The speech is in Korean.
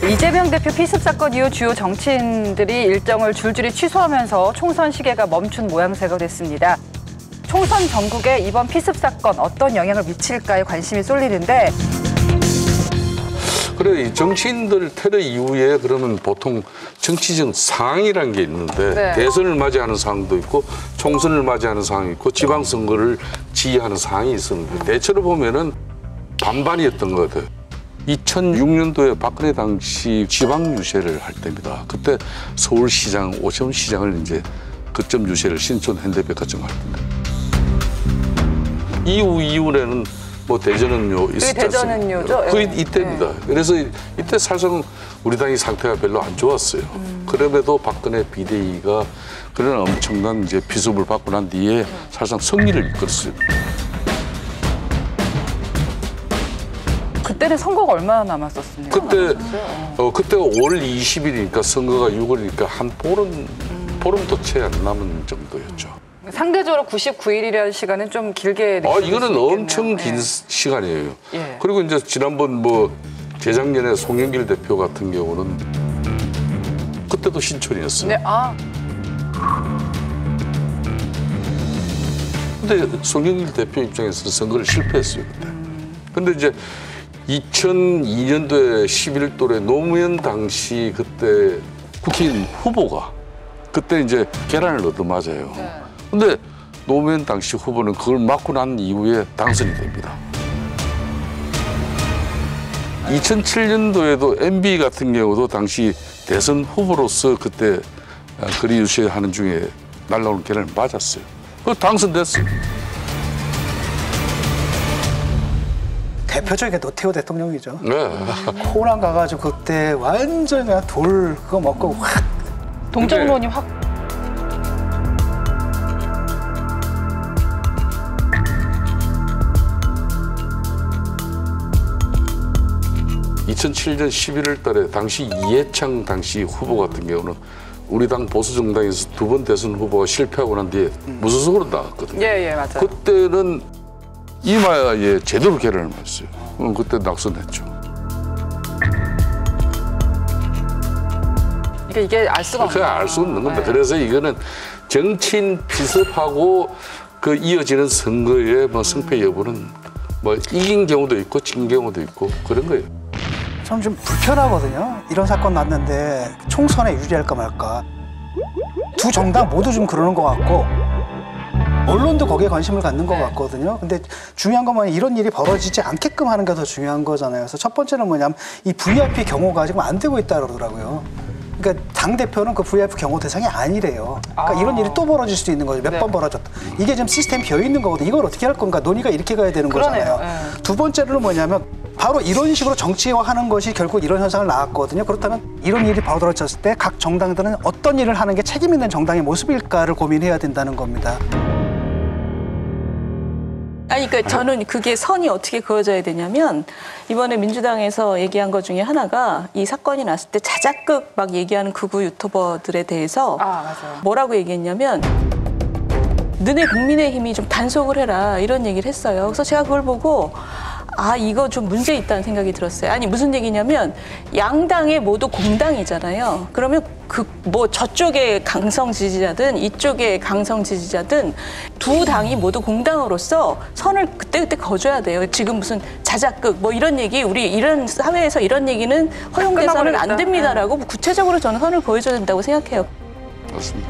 이재명 대표 피습 사건 이후 주요 정치인들이 일정을 줄줄이 취소하면서 총선 시계가 멈춘 모양새가 됐습니다. 총선 전국에 이번 피습 사건 어떤 영향을 미칠까에 관심이 쏠리는데 그래, 이 정치인들 테러 이후에 그러면 보통 정치적 상황이라는 게 있는데 네. 대선을 맞이하는 상황도 있고 총선을 맞이하는 상황이 있고 지방선거를 지휘하는 상황이 있었는데 대체로 보면은 반반이었던 것 같아요. 2006년도에 박근혜 당시 지방 유세를 할 때입니다. 그때 서울시장, 오세훈 시장을 이제 거점 유세를 신촌 현대백화점 할 때인데 이후에는 뭐 대전은요 있었지 않습니까? 대전은요죠? 거의 이때입니다. 그래서 이때 사실상 우리 당의 상태가 별로 안 좋았어요. 그럼에도 박근혜 비대위가 그런 엄청난 이제 피습을 받고 난 뒤에 사실상 승리를 이끌었어요. 그때는 선거가 얼마나 남았었습니까? 그때가 5월 20일이니까 선거가 6월이니까 한 보름도 채 안 남은 정도였죠. 상대적으로 99일이라는 시간은 좀 길게 느껴질 수 이거는 있겠네요. 엄청 긴 시간이에요. 예. 그리고 이제 지난번 뭐 재작년에 송영길 대표 같은 경우는 그때도 신촌이었어요. 네, 근데 송영길 대표 입장에서는 선거를 실패했어요. 그때. 근데 이제 2002년도에 11월달에 노무현 당시 그때 국회의원 후보가 그때 이제 계란을 얻어맞아요. 네. 근데 노무현 당시 후보는 그걸 맞고 난 이후에 당선이 됩니다. 2007년도에도 MB 같은 경우도 당시 대선 후보로서 그때 거리 유세하는 중에 날라오는 계란을 맞았어요. 그 당선됐어요. 대표적인 게 노태우 대통령이죠. 네. 호남 가가지고 그때 완전 그냥 돌 그거 먹고 확. 동정론이 확 2007년 11월 달에 당시 이해창 당시 후보 같은 경우는 우리 당 보수정당에서 두 번 대선 후보가 실패하고 난 뒤에 무소속으로 나갔거든요. 예, 맞아요. 그때는 이마에 제대로 계란을 맞았어요. 그때 낙선했죠. 이게 알 수가 없어요. 그냥 알 수 없는 겁니다. 그래서 이거는 정치인 피습하고 그 이어지는 선거의 뭐 승패 여부는 뭐 이긴 경우도 있고 진 경우도 있고 그런 거예요. 저는 좀 불편하거든요. 이런 사건 났는데 총선에 유리할까 말까. 두 정당 모두 좀 그러는 것 같고 언론도 거기에 관심을 갖는 것 같거든요. 근데 중요한 건 뭐냐면 이런 일이 벌어지지 않게끔 하는 게 더 중요한 거잖아요. 그래서 첫 번째는 뭐냐면 이 VIP 경호가 지금 안 되고 있다 그러더라고요. 그러니까 당대표는 그 VIP 경호 대상이 아니래요. 그러니까 이런 일이 또 벌어질 수도 있는 거죠. 몇 번 벌어졌다. 이게 지금 시스템 비어 있는 거거든요. 이걸 어떻게 할 건가? 논의가 이렇게 가야 되는 거잖아요. 두 번째로는 뭐냐면 바로 이런 식으로 정치화하는 것이 결국 이런 현상을 낳았거든요. 그렇다면 이런 일이 벌어졌을 때 각 정당들은 어떤 일을 하는 게 책임 있는 정당의 모습일까를 고민해야 된다는 겁니다. 아니, 그러니까 저는 그게 선이 어떻게 그어져야 되냐면 이번에 민주당에서 얘기한 것 중에 하나가 이 사건이 났을 때 자작극 막 얘기하는 극우 유튜버들에 대해서 맞아요. 뭐라고 얘기했냐면 너네 국민의힘이 좀 단속을 해라 이런 얘기를 했어요. 그래서 제가 그걸 보고 이거 좀 문제 있다는 생각이 들었어요. 아니 무슨 얘기냐면 양당이 모두 공당이잖아요. 그러면 뭐 저쪽의 강성 지지자든 이쪽의 강성 지지자든 두 당이 모두 공당으로서 선을 그때그때 거줘야 돼요. 지금 무슨 자작극 뭐 이런 얘기 우리 이런 사회에서 이런 얘기는 허용돼서는 안 됩니다라고 구체적으로 저는 선을 보여줘야 된다고 생각해요. 맞습니다.